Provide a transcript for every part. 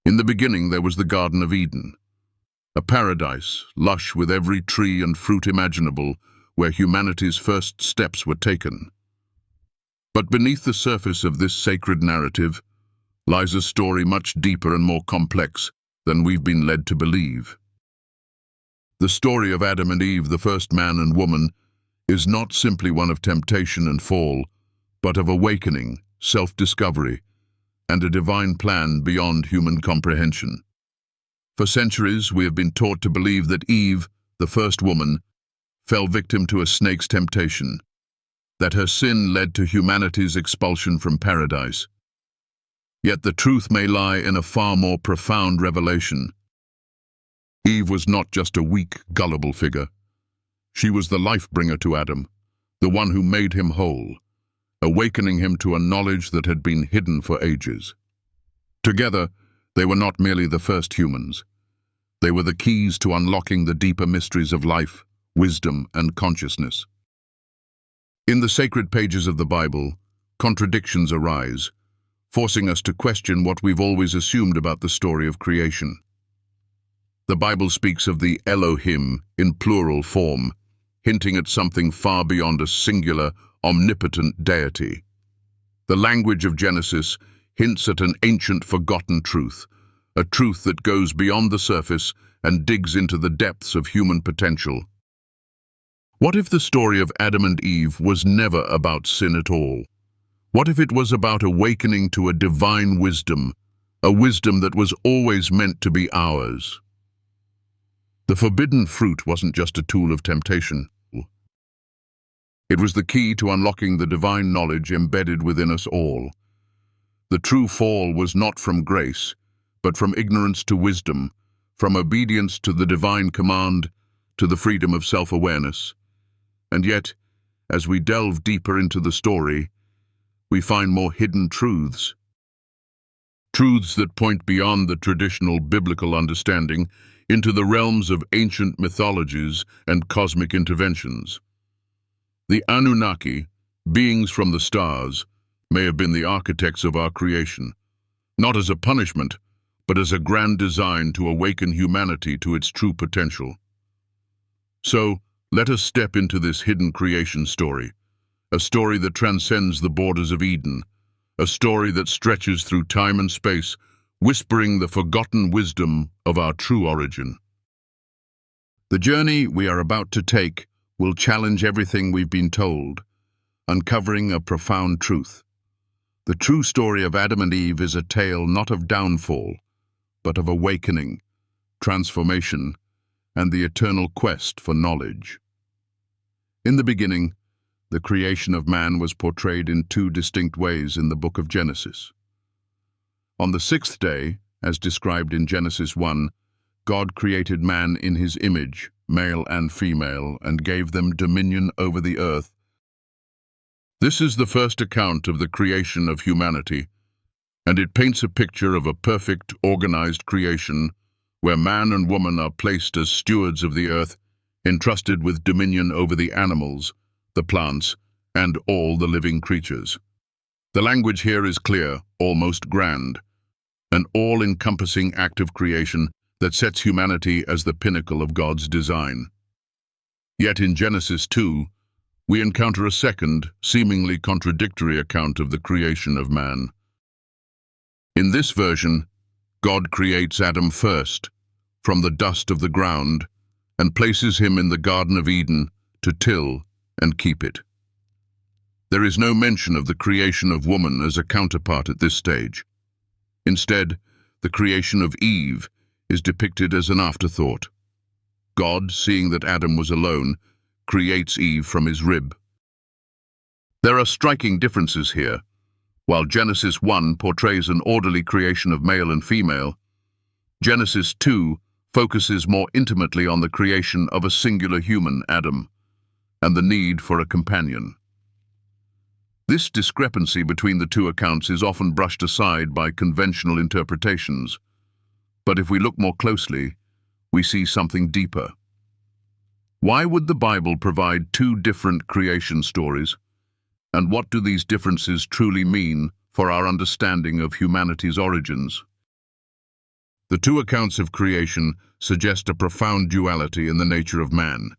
In the beginning there was the Garden of Eden, a paradise lush with every tree and fruit imaginable where humanity's first steps were taken. But beneath the surface of this sacred narrative lies a story much deeper and more complex than we've been led to believe. The story of Adam and Eve, the first man and woman, is not simply one of temptation and fall, but of awakening, self-discovery, and a divine plan beyond human comprehension. For centuries, we have been taught to believe that Eve, the first woman, fell victim to a snake's temptation, that her sin led to humanity's expulsion from paradise. Yet the truth may lie in a far more profound revelation. Eve was not just a weak, gullible figure. She was the life-bringer to Adam, the one who made him whole, awakening him to a knowledge that had been hidden for ages. Together, they were not merely the first humans. They were the keys to unlocking the deeper mysteries of life, wisdom, and consciousness. In the sacred pages of the Bible, contradictions arise, forcing us to question what we've always assumed about the story of creation. The Bible speaks of the Elohim in plural form, hinting at something far beyond a singular, omnipotent deity. The language of Genesis hints at an ancient forgotten truth, a truth that goes beyond the surface and digs into the depths of human potential. What if the story of Adam and Eve was never about sin at all? What if it was about awakening to a divine wisdom, a wisdom that was always meant to be ours? The forbidden fruit wasn't just a tool of temptation. It was the key to unlocking the divine knowledge embedded within us all. The true fall was not from grace, but from ignorance to wisdom, from obedience to the divine command, to the freedom of self-awareness. And yet, as we delve deeper into the story, we find more hidden truths. Truths that point beyond the traditional biblical understanding into the realms of ancient mythologies and cosmic interventions. The Anunnaki, beings from the stars, may have been the architects of our creation, not as a punishment, but as a grand design to awaken humanity to its true potential. So, let us step into this hidden creation story, a story that transcends the borders of Eden, a story that stretches through time and space, whispering the forgotten wisdom of our true origin. The journey we are about to take will challenge everything we've been told, uncovering a profound truth. The true story of Adam and Eve is a tale not of downfall, but of awakening, transformation, and the eternal quest for knowledge. In the beginning, the creation of man was portrayed in two distinct ways in the book of Genesis. On the sixth day, as described in Genesis 1, God created man in his image, male and female, and gave them dominion over the earth. This is the first account of the creation of humanity, and it paints a picture of a perfect, organized creation where man and woman are placed as stewards of the earth, entrusted with dominion over the animals, the plants, and all the living creatures. The language here is clear, almost grand, an all-encompassing act of creation that sets humanity as the pinnacle of God's design. Yet in Genesis 2, we encounter a second, seemingly contradictory account of the creation of man. In this version, God creates Adam first, from the dust of the ground, and places him in the Garden of Eden to till and keep it. There is no mention of the creation of woman as a counterpart at this stage. Instead, the creation of Eve is depicted as an afterthought. God, seeing that Adam was alone, creates Eve from his rib. There are striking differences here. While Genesis 1 portrays an orderly creation of male and female, Genesis 2 focuses more intimately on the creation of a singular human, Adam, and the need for a companion. This discrepancy between the two accounts is often brushed aside by conventional interpretations, but if we look more closely, we see something deeper. Why would the Bible provide two different creation stories? And what do these differences truly mean for our understanding of humanity's origins? The two accounts of creation suggest a profound duality in the nature of man.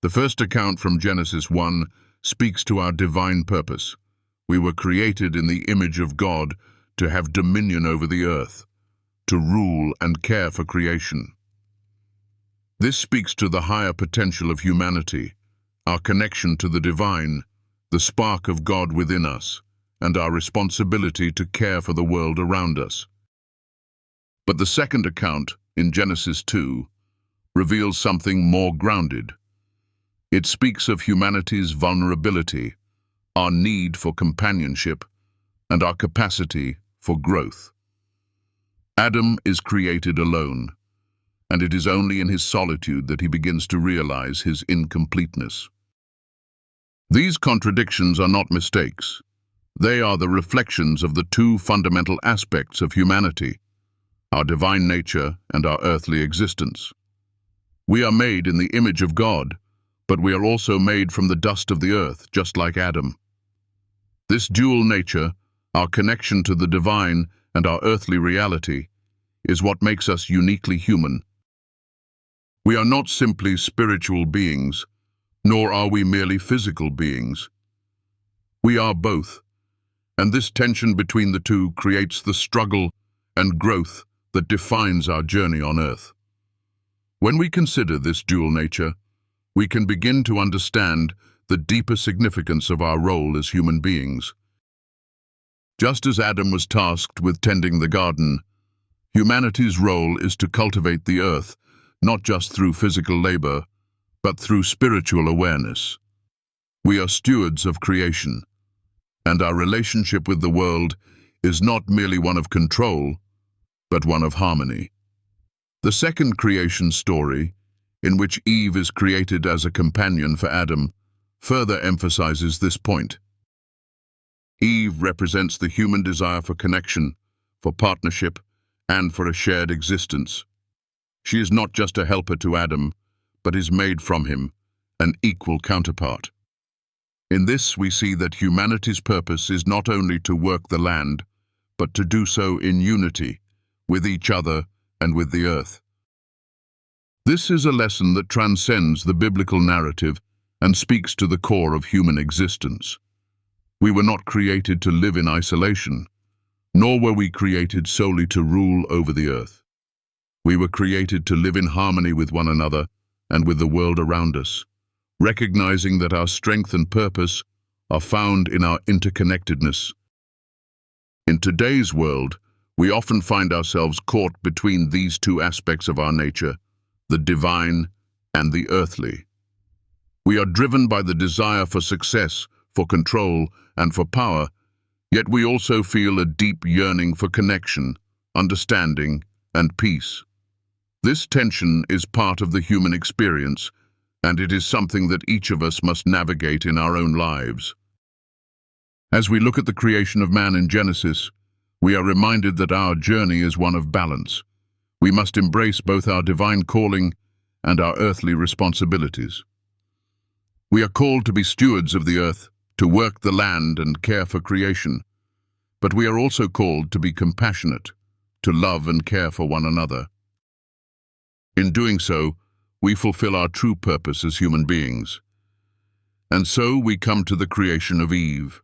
The first account from Genesis 1 speaks to our divine purpose. We were created in the image of God to have dominion over the earth, to rule and care for creation. This speaks to the higher potential of humanity, our connection to the divine, the spark of God within us, and our responsibility to care for the world around us. But the second account, in Genesis 2, reveals something more grounded. It speaks of humanity's vulnerability, our need for companionship, and our capacity for growth. Adam is created alone, and it is only in his solitude that he begins to realize his incompleteness. These contradictions are not mistakes. They are the reflections of the two fundamental aspects of humanity, our divine nature and our earthly existence. We are made in the image of God, but we are also made from the dust of the earth, just like Adam. This dual nature, our connection to the divine and our earthly reality, is what makes us uniquely human. We are not simply spiritual beings, nor are we merely physical beings. We are both, and this tension between the two creates the struggle and growth that defines our journey on earth. When we consider this dual nature, we can begin to understand the deeper significance of our role as human beings. Just as Adam was tasked with tending the garden, humanity's role is to cultivate the earth, not just through physical labor, but through spiritual awareness. We are stewards of creation, and our relationship with the world is not merely one of control, but one of harmony. The second creation story, in which Eve is created as a companion for Adam, further emphasizes this point. Eve represents the human desire for connection, for partnership, and for a shared existence. She is not just a helper to Adam, but is made from him, an equal counterpart. In this, we see that humanity's purpose is not only to work the land, but to do so in unity, with each other and with the earth. This is a lesson that transcends the biblical narrative and speaks to the core of human existence. We were not created to live in isolation, nor were we created solely to rule over the earth. We were created to live in harmony with one another and with the world around us, recognizing that our strength and purpose are found in our interconnectedness. In today's world, we often find ourselves caught between these two aspects of our nature, the divine and the earthly. We are driven by the desire for success, for control, and for power, yet we also feel a deep yearning for connection, understanding, and peace. This tension is part of the human experience, and it is something that each of us must navigate in our own lives. As we look at the creation of man in Genesis, we are reminded that our journey is one of balance. We must embrace both our divine calling and our earthly responsibilities. We are called to be stewards of the earth, to work the land and care for creation, but we are also called to be compassionate, to love and care for one another. In doing so, we fulfill our true purpose as human beings. And so we come to the creation of Eve.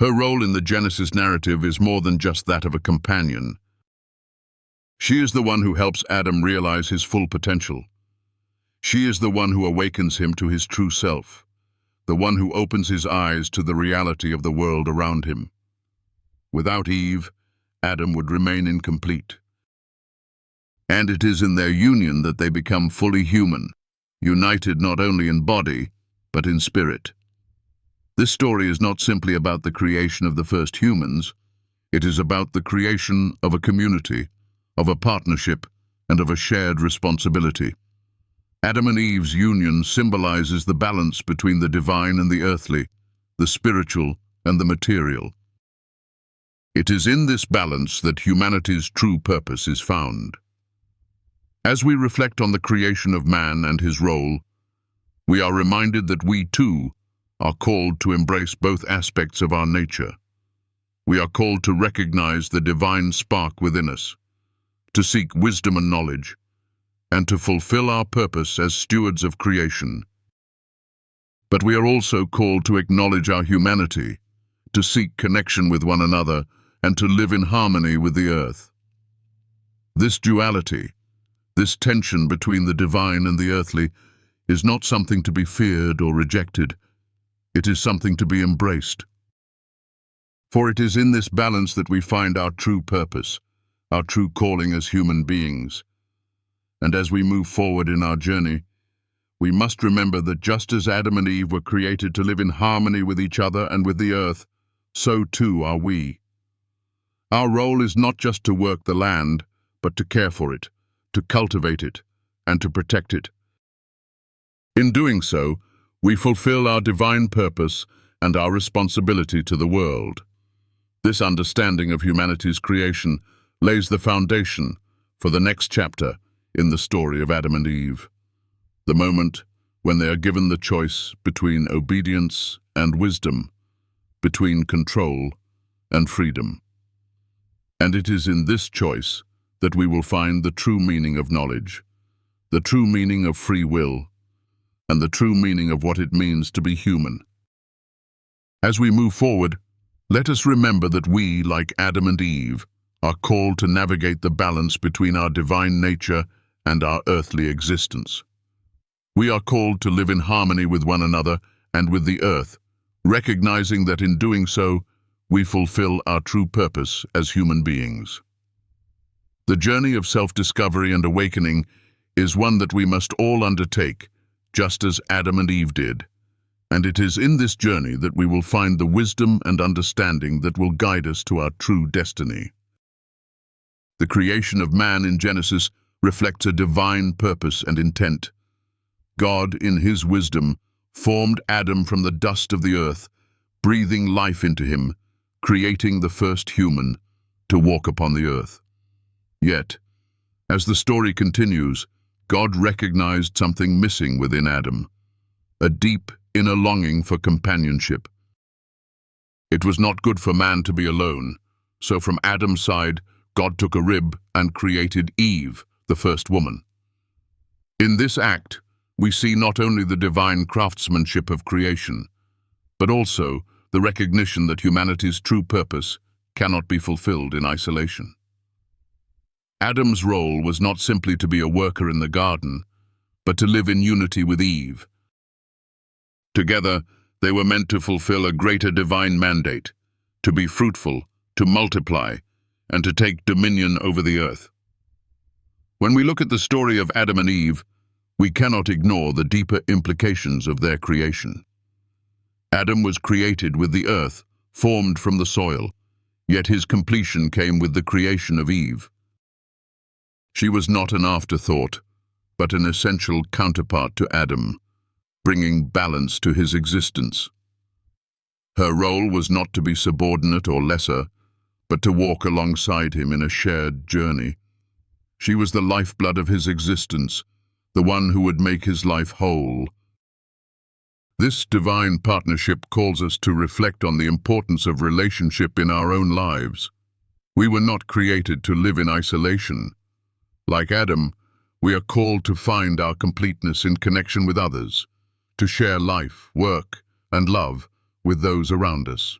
Her role in the Genesis narrative is more than just that of a companion. She is the one who helps Adam realize his full potential. She is the one who awakens him to his true self, the one who opens his eyes to the reality of the world around him. Without Eve, Adam would remain incomplete. And it is in their union that they become fully human, united not only in body, but in spirit. This story is not simply about the creation of the first humans. It is about the creation of a community, of a partnership, and of a shared responsibility. Adam and Eve's union symbolizes the balance between the divine and the earthly, the spiritual and the material. It is in this balance that humanity's true purpose is found. As we reflect on the creation of man and his role, we are reminded that we too are called to embrace both aspects of our nature. We are called to recognize the divine spark within us, to seek wisdom and knowledge, and to fulfill our purpose as stewards of creation. But we are also called to acknowledge our humanity, to seek connection with one another, and to live in harmony with the earth. This duality, this tension between the divine and the earthly, is not something to be feared or rejected. It is something to be embraced. For it is in this balance that we find our true purpose, our true calling as human beings. And as we move forward in our journey, we must remember that just as Adam and Eve were created to live in harmony with each other and with the earth, so too are we. Our role is not just to work the land, but to care for it, to cultivate it, and to protect it. In doing so, we fulfill our divine purpose and our responsibility to the world. This understanding of humanity's creation lays the foundation for the next chapter in the story of Adam and Eve, the moment when they are given the choice between obedience and wisdom, between control and freedom. And it is in this choice that we will find the true meaning of knowledge, the true meaning of free will, and the true meaning of what it means to be human. As we move forward, let us remember that we, like Adam and Eve, are called to navigate the balance between our divine nature and our earthly existence. We are called to live in harmony with one another and with the earth, recognizing that in doing so, we fulfill our true purpose as human beings. The journey of self-discovery and awakening is one that we must all undertake, just as Adam and Eve did. And it is in this journey that we will find the wisdom and understanding that will guide us to our true destiny. The creation of man in Genesis reflects a divine purpose and intent. God, in his wisdom, formed Adam from the dust of the earth, breathing life into him, creating the first human to walk upon the earth. Yet, as the story continues, God recognized something missing within Adam, a deep inner longing for companionship. It was not good for man to be alone, so from Adam's side, God took a rib and created Eve, the first woman. In this act, we see not only the divine craftsmanship of creation, but also the recognition that humanity's true purpose cannot be fulfilled in isolation. Adam's role was not simply to be a worker in the garden, but to live in unity with Eve. Together, they were meant to fulfill a greater divine mandate, to be fruitful, to multiply, and to take dominion over the earth. When we look at the story of Adam and Eve, we cannot ignore the deeper implications of their creation. Adam was created with the earth, formed from the soil, yet his completion came with the creation of Eve. She was not an afterthought, but an essential counterpart to Adam, bringing balance to his existence. Her role was not to be subordinate or lesser, but to walk alongside him in a shared journey. She was the lifeblood of his existence, the one who would make his life whole. This divine partnership calls us to reflect on the importance of relationship in our own lives. We were not created to live in isolation. Like Adam, we are called to find our completeness in connection with others, to share life, work, and love with those around us.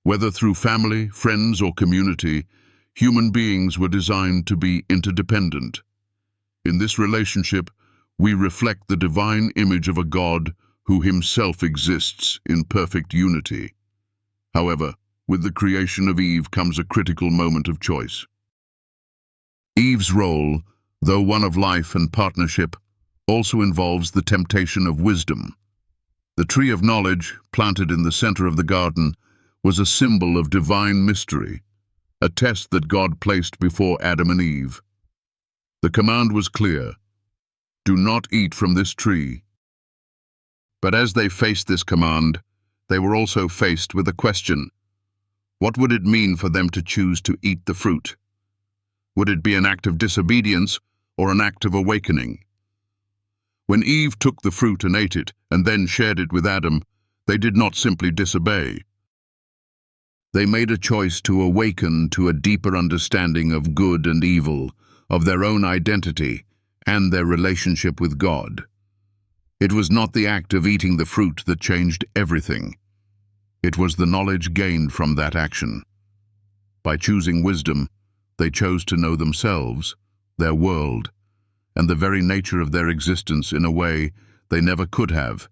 Whether through family, friends, or community, human beings were designed to be interdependent. In this relationship, we reflect the divine image of a God who himself exists in perfect unity. However, with the creation of Eve comes a critical moment of choice. Eve's role, though one of life and partnership, also involves the temptation of wisdom. The tree of knowledge, planted in the center of the garden, was a symbol of divine mystery, a test that God placed before Adam and Eve. The command was clear: do not eat from this tree. But as they faced this command, they were also faced with a question. What would it mean for them to choose to eat the fruit? Would it be an act of disobedience or an act of awakening? When Eve took the fruit and ate it, and then shared it with Adam, they did not simply disobey. They made a choice to awaken to a deeper understanding of good and evil, of their own identity, and their relationship with God. It was not the act of eating the fruit that changed everything. It was the knowledge gained from that action. By choosing wisdom, they chose to know themselves, their world, and the very nature of their existence in a way they never could have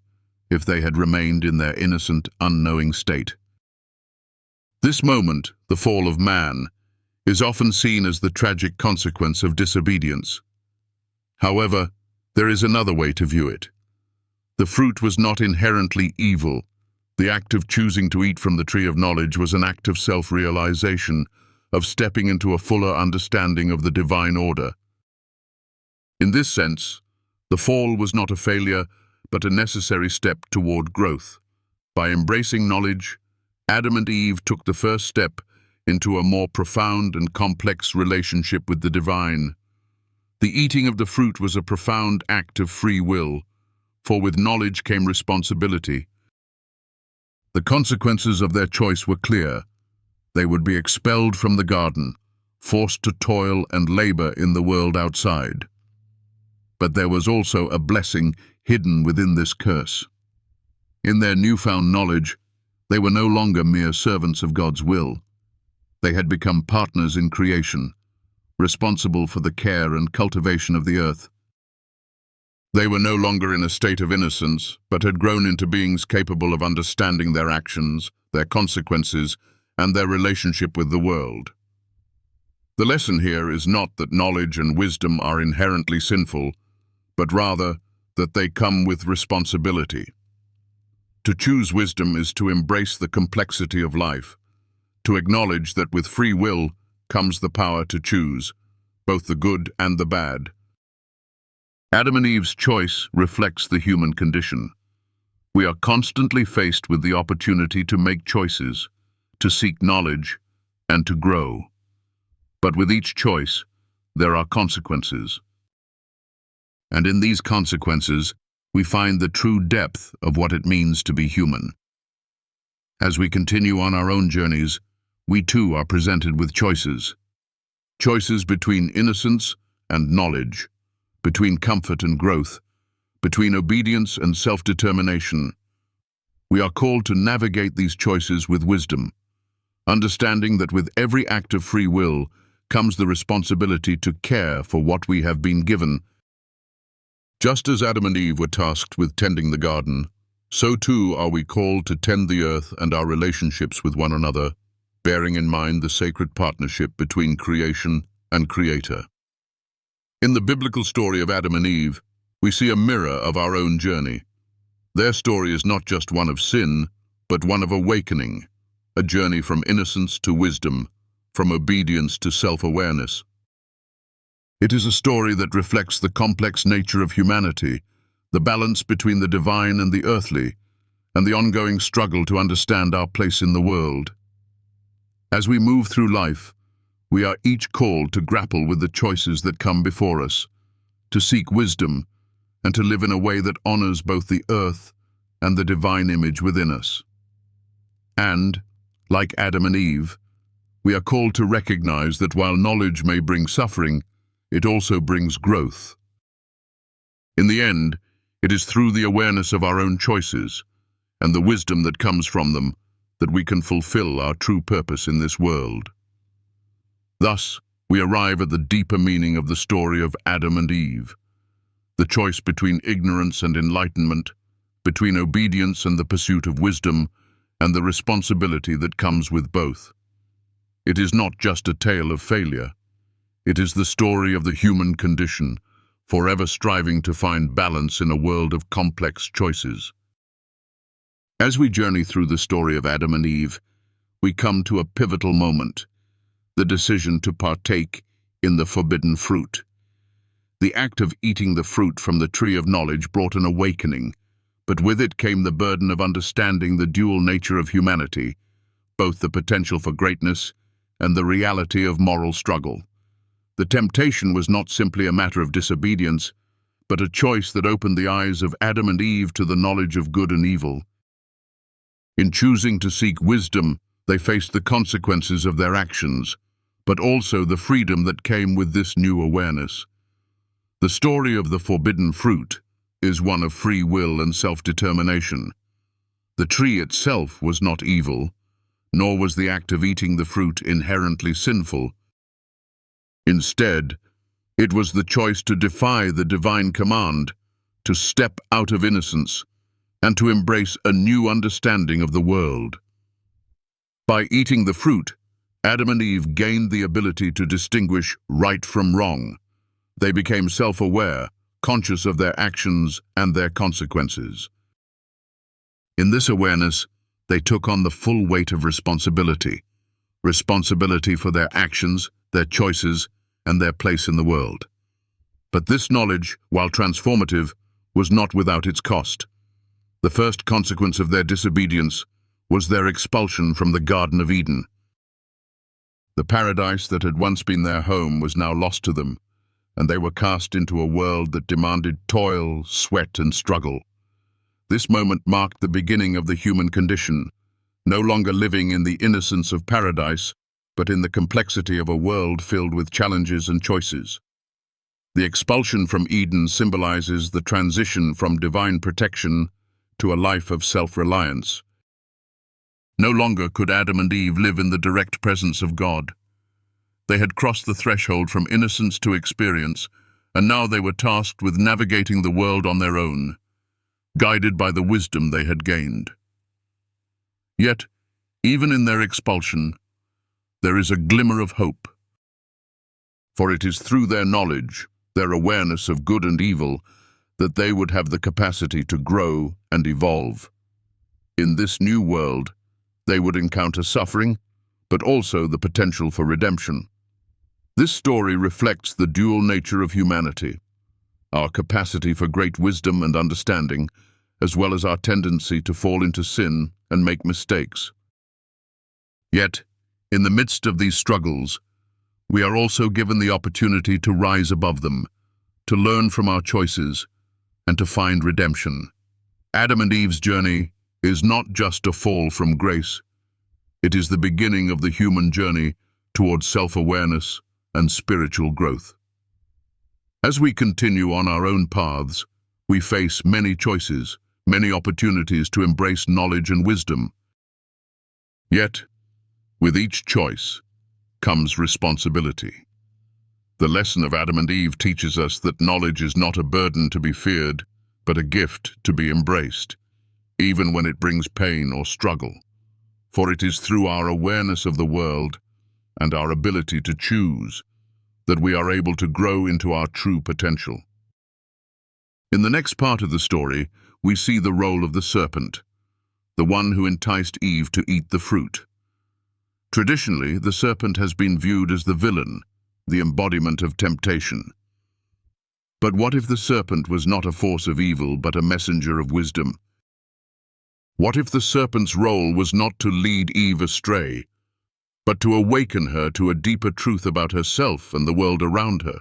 if they had remained in their innocent, unknowing state. This moment, the fall of man, is often seen as the tragic consequence of disobedience. However, there is another way to view it. The fruit was not inherently evil. The act of choosing to eat from the tree of knowledge was an act of self-realization, of stepping into a fuller understanding of the divine order. In this sense, the fall was not a failure, but a necessary step toward growth. By embracing knowledge, Adam and Eve took the first step into a more profound and complex relationship with the divine. The eating of the fruit was a profound act of free will, for with knowledge came responsibility. The consequences of their choice were clear. They would be expelled from the garden, forced to toil and labor in the world outside. But there was also a blessing hidden within this curse. In their newfound knowledge, they were no longer mere servants of God's will. They had become partners in creation, responsible for the care and cultivation of the earth. They were no longer in a state of innocence, but had grown into beings capable of understanding their actions, their consequences, and their relationship with the world. The lesson here is not that knowledge and wisdom are inherently sinful, but rather that they come with responsibility. To choose wisdom is to embrace the complexity of life, to acknowledge that with free will comes the power to choose, both the good and the bad. Adam and Eve's choice reflects the human condition. We are constantly faced with the opportunity to make choices, to seek knowledge, and to grow. But with each choice, there are consequences. And in these consequences, we find the true depth of what it means to be human. As we continue on our own journeys, we too are presented with choices. Choices between innocence and knowledge, between comfort and growth, between obedience and self-determination. We are called to navigate these choices with wisdom, understanding that with every act of free will comes the responsibility to care for what we have been given. Just as Adam and Eve were tasked with tending the garden, so too are we called to tend the earth and our relationships with one another, bearing in mind the sacred partnership between creation and Creator. In the biblical story of Adam and Eve, we see a mirror of our own journey. Their story is not just one of sin, but one of awakening, a journey from innocence to wisdom, from obedience to self-awareness. It is a story that reflects the complex nature of humanity, the balance between the divine and the earthly, and the ongoing struggle to understand our place in the world. As we move through life, we are each called to grapple with the choices that come before us, to seek wisdom, and to live in a way that honors both the earth and the divine image within us. And, like Adam and Eve, we are called to recognize that while knowledge may bring suffering, it also brings growth. In the end, it is through the awareness of our own choices and the wisdom that comes from them that we can fulfill our true purpose in this world. Thus, we arrive at the deeper meaning of the story of Adam and Eve, the choice between ignorance and enlightenment, between obedience and the pursuit of wisdom, and the responsibility that comes with both. It is not just a tale of failure. It is the story of the human condition, forever striving to find balance in a world of complex choices. As we journey through the story of Adam and Eve, we come to a pivotal moment, the decision to partake in the forbidden fruit. The act of eating the fruit from the tree of knowledge brought an awakening, but with it came the burden of understanding the dual nature of humanity, both the potential for greatness and the reality of moral struggle. The temptation was not simply a matter of disobedience, but a choice that opened the eyes of Adam and Eve to the knowledge of good and evil. In choosing to seek wisdom, They faced the consequences of their actions, but also the freedom that came with this new awareness. The story of the forbidden fruit is one of free will and self-determination. The tree itself was not evil, nor was the act of eating the fruit inherently sinful. Instead, it was the choice to defy the divine command, to step out of innocence, and to embrace a new understanding of the world. By eating the fruit, Adam and Eve gained the ability to distinguish right from wrong. They became self-aware, conscious of their actions and their consequences. In this awareness, they took on the full weight of responsibility for their actions, their choices, and their place in the world. But this knowledge, while transformative, was not without its cost. The first consequence of their disobedience was their expulsion from the Garden of Eden. The paradise that had once been their home was now lost to them, and they were cast into a world that demanded toil, sweat, and struggle. This moment marked the beginning of the human condition, no longer living in the innocence of paradise, but in the complexity of a world filled with challenges and choices. The expulsion from Eden symbolizes the transition from divine protection to a life of self-reliance. No longer could Adam and Eve live in the direct presence of God. They had crossed the threshold from innocence to experience, and now they were tasked with navigating the world on their own, guided by the wisdom they had gained. Yet, even in their expulsion, there is a glimmer of hope. For it is through their knowledge, their awareness of good and evil, that they would have the capacity to grow and evolve. In this new world, they would encounter suffering, but also the potential for redemption. This story reflects the dual nature of humanity, our capacity for great wisdom and understanding, as well as our tendency to fall into sin and make mistakes. Yet, in the midst of these struggles, we are also given the opportunity to rise above them, to learn from our choices, and to find redemption. Adam and Eve's journey is not just a fall from grace. It is the beginning of the human journey towards self-awareness and spiritual growth. As we continue on our own paths, we face many choices, many opportunities to embrace knowledge and wisdom. Yet, with each choice comes responsibility. The lesson of Adam and Eve teaches us that knowledge is not a burden to be feared, but a gift to be embraced, even when it brings pain or struggle. For it is through our awareness of the world and our ability to choose that we are able to grow into our true potential. In the next part of the story, we see the role of the serpent, the one who enticed Eve to eat the fruit. Traditionally, the serpent has been viewed as the villain, the embodiment of temptation. But what if the serpent was not a force of evil, but a messenger of wisdom? What if the serpent's role was not to lead Eve astray, but to awaken her to a deeper truth about herself and the world around her?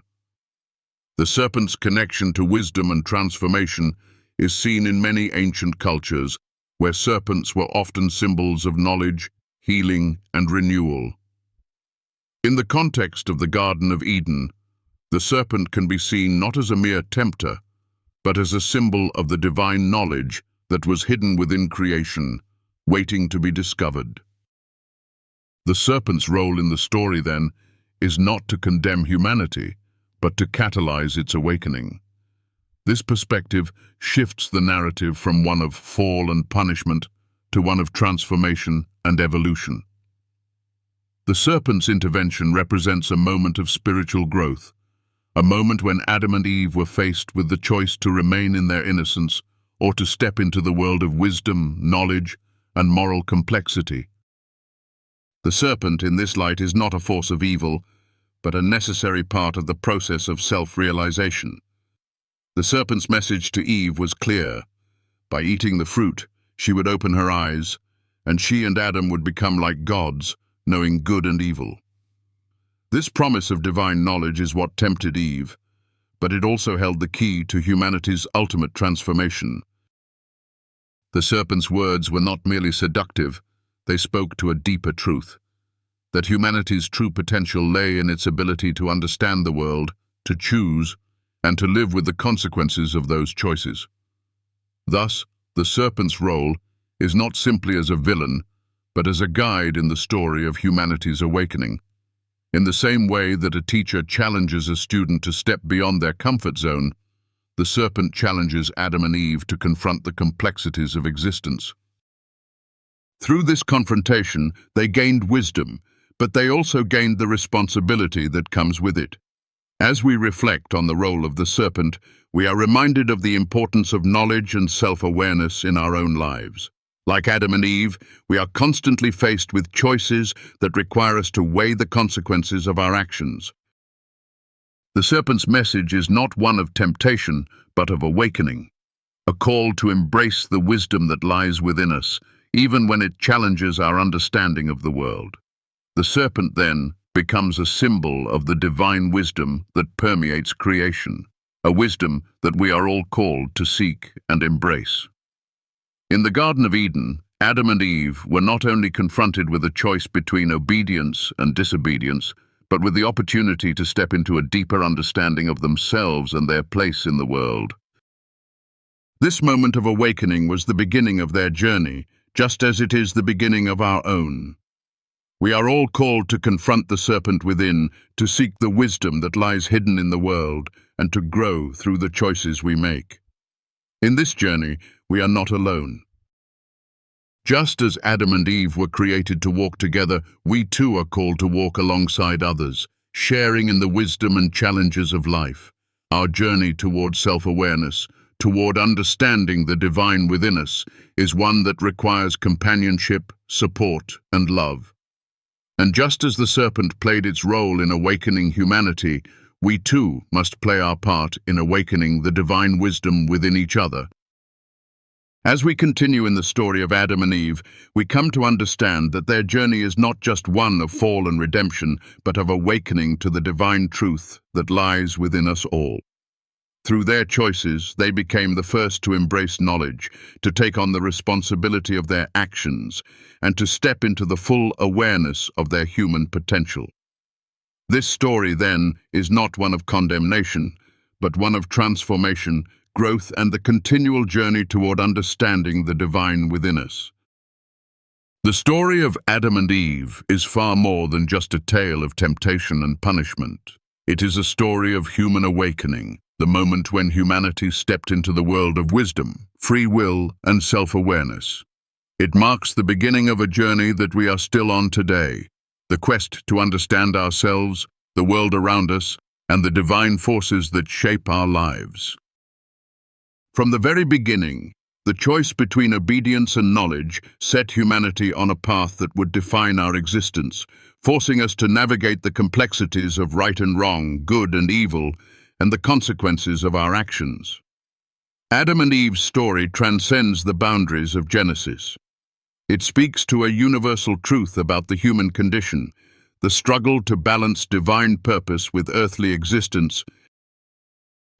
The serpent's connection to wisdom and transformation is seen in many ancient cultures, where serpents were often symbols of knowledge, healing, and renewal. In the context of the Garden of Eden, the serpent can be seen not as a mere tempter, but as a symbol of the divine knowledge that was hidden within creation, waiting to be discovered. The serpent's role in the story, then, is not to condemn humanity, but to catalyze its awakening. This perspective shifts the narrative from one of fall and punishment to one of transformation and evolution. The serpent's intervention represents a moment of spiritual growth, a moment when Adam and Eve were faced with the choice to remain in their innocence or to step into the world of wisdom, knowledge, and moral complexity. The serpent in this light is not a force of evil, but a necessary part of the process of self-realization. The serpent's message to Eve was clear. By eating the fruit, she would open her eyes, and she and Adam would become like gods, knowing good and evil. This promise of divine knowledge is what tempted Eve, but it also held the key to humanity's ultimate transformation. The serpent's words were not merely seductive, they spoke to a deeper truth, that humanity's true potential lay in its ability to understand the world, to choose, and to live with the consequences of those choices. Thus, the serpent's role is not simply as a villain, but as a guide in the story of humanity's awakening. In the same way that a teacher challenges a student to step beyond their comfort zone, the serpent challenges Adam and Eve to confront the complexities of existence. Through this confrontation, they gained wisdom, but they also gained the responsibility that comes with it. As we reflect on the role of the serpent, we are reminded of the importance of knowledge and self-awareness in our own lives. Like Adam and Eve, we are constantly faced with choices that require us to weigh the consequences of our actions. The serpent's message is not one of temptation, but of awakening, a call to embrace the wisdom that lies within us, even when it challenges our understanding of the world. The serpent, then, becomes a symbol of the divine wisdom that permeates creation, a wisdom that we are all called to seek and embrace. In the Garden of Eden, Adam and Eve were not only confronted with a choice between obedience and disobedience, but with the opportunity to step into a deeper understanding of themselves and their place in the world. This moment of awakening was the beginning of their journey, just as it is the beginning of our own. We are all called to confront the serpent within, to seek the wisdom that lies hidden in the world, and to grow through the choices we make. In this journey, we are not alone. Just as Adam and Eve were created to walk together, we too are called to walk alongside others, sharing in the wisdom and challenges of life. Our journey toward self-awareness, toward understanding the divine within us, is one that requires companionship, support, and love. And just as the serpent played its role in awakening humanity, we too must play our part in awakening the divine wisdom within each other. As we continue in the story of Adam and Eve, we come to understand that their journey is not just one of fall and redemption, but of awakening to the divine truth that lies within us all. Through their choices, they became the first to embrace knowledge, to take on the responsibility of their actions, and to step into the full awareness of their human potential. This story, then, is not one of condemnation, but one of transformation, growth, and the continual journey toward understanding the divine within us. The story of Adam and Eve is far more than just a tale of temptation and punishment. It is a story of human awakening, the moment when humanity stepped into the world of wisdom, free will, and self-awareness. It marks the beginning of a journey that we are still on today, the quest to understand ourselves, the world around us, and the divine forces that shape our lives. From the very beginning, the choice between obedience and knowledge set humanity on a path that would define our existence, forcing us to navigate the complexities of right and wrong, good and evil, and the consequences of our actions. Adam and Eve's story transcends the boundaries of Genesis. It speaks to a universal truth about the human condition, the struggle to balance divine purpose with earthly existence.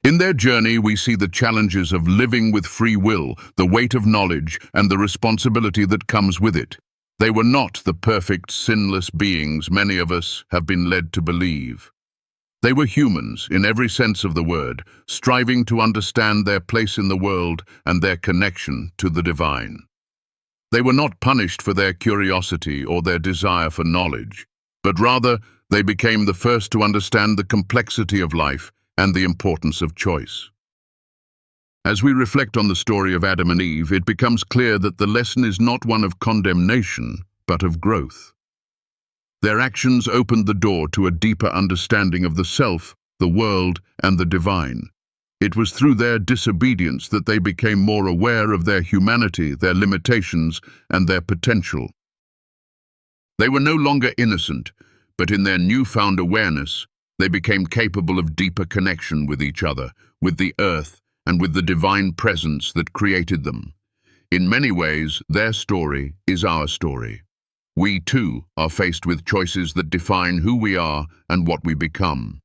In their journey, we see the challenges of living with free will, the weight of knowledge, and the responsibility that comes with it. They were not the perfect, sinless beings many of us have been led to believe. They were humans, in every sense of the word, striving to understand their place in the world and their connection to the divine. They were not punished for their curiosity or their desire for knowledge, but rather they became the first to understand the complexity of life and the importance of choice. As we reflect on the story of Adam and Eve, it becomes clear that the lesson is not one of condemnation, but of growth. Their actions opened the door to a deeper understanding of the self, the world, and the divine. It was through their disobedience that they became more aware of their humanity, their limitations, and their potential. They were no longer innocent, but in their newfound awareness, they became capable of deeper connection with each other, with the earth, and with the divine presence that created them. In many ways, their story is our story. We, too, are faced with choices that define who we are and what we become.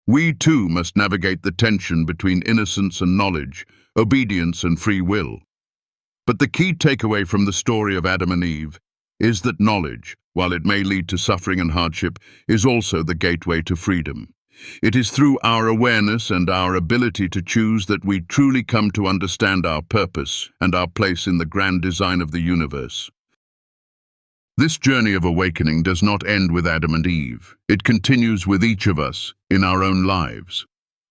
We, too, must navigate the tension between innocence and knowledge, obedience and free will. But the key takeaway from the story of Adam and Eve is that knowledge, while it may lead to suffering and hardship, is also the gateway to freedom. It is through our awareness and our ability to choose that we truly come to understand our purpose and our place in the grand design of the universe. This journey of awakening does not end with Adam and Eve. It continues with each of us in our own lives.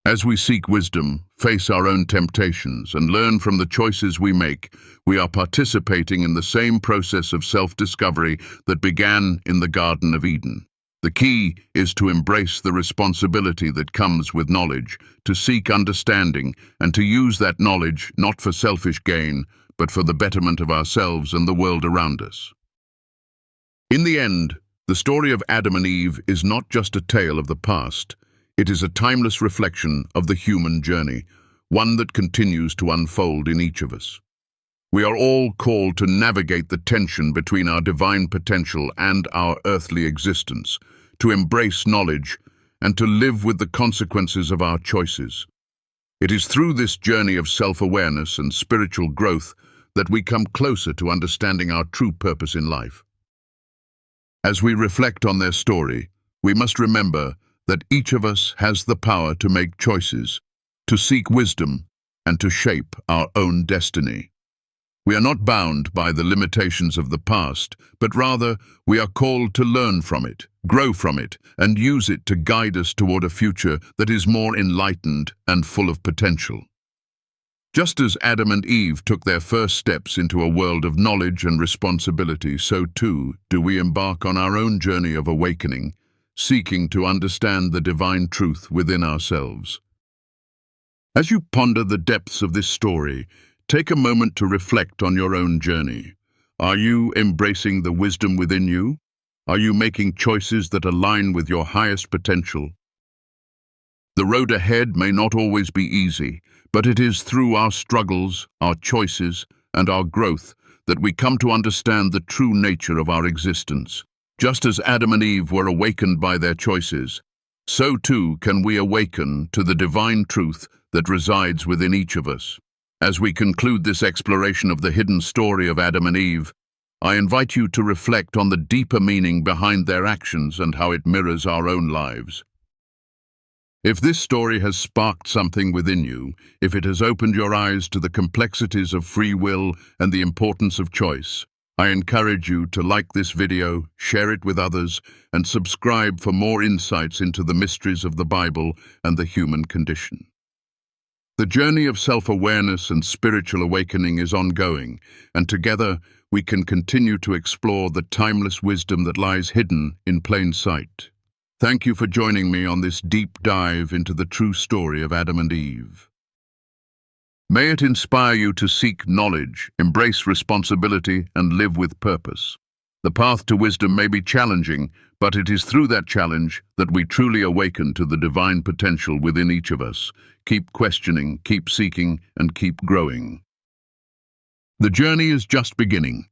As we seek wisdom, face our own temptations, and learn from the choices we make, we are participating in the same process of self-discovery that began in the Garden of Eden. The key is to embrace the responsibility that comes with knowledge, to seek understanding, and to use that knowledge not for selfish gain, but for the betterment of ourselves and the world around us. In the end, the story of Adam and Eve is not just a tale of the past. It is a timeless reflection of the human journey, one that continues to unfold in each of us. We are all called to navigate the tension between our divine potential and our earthly existence, to embrace knowledge, and to live with the consequences of our choices. It is through this journey of self-awareness and spiritual growth that we come closer to understanding our true purpose in life. As we reflect on their story, we must remember that each of us has the power to make choices, to seek wisdom, and to shape our own destiny. We are not bound by the limitations of the past, but rather we are called to learn from it, grow from it, and use it to guide us toward a future that is more enlightened and full of potential. Just as Adam and Eve took their first steps into a world of knowledge and responsibility, so too do we embark on our own journey of awakening, seeking to understand the divine truth within ourselves. As you ponder the depths of this story, take a moment to reflect on your own journey. Are you embracing the wisdom within you? Are you making choices that align with your highest potential? The road ahead may not always be easy, but it is through our struggles, our choices, and our growth that we come to understand the true nature of our existence. Just as Adam and Eve were awakened by their choices, so too can we awaken to the divine truth that resides within each of us. As we conclude this exploration of the hidden story of Adam and Eve, I invite you to reflect on the deeper meaning behind their actions and how it mirrors our own lives. If this story has sparked something within you, if it has opened your eyes to the complexities of free will and the importance of choice, I encourage you to like this video, share it with others, and subscribe for more insights into the mysteries of the Bible and the human condition. The journey of self-awareness and spiritual awakening is ongoing, and together we can continue to explore the timeless wisdom that lies hidden in plain sight. Thank you for joining me on this deep dive into the true story of Adam and Eve. May it inspire you to seek knowledge, embrace responsibility, and live with purpose. The path to wisdom may be challenging, but it is through that challenge that we truly awaken to the divine potential within each of us. Keep questioning, keep seeking, and keep growing. The journey is just beginning.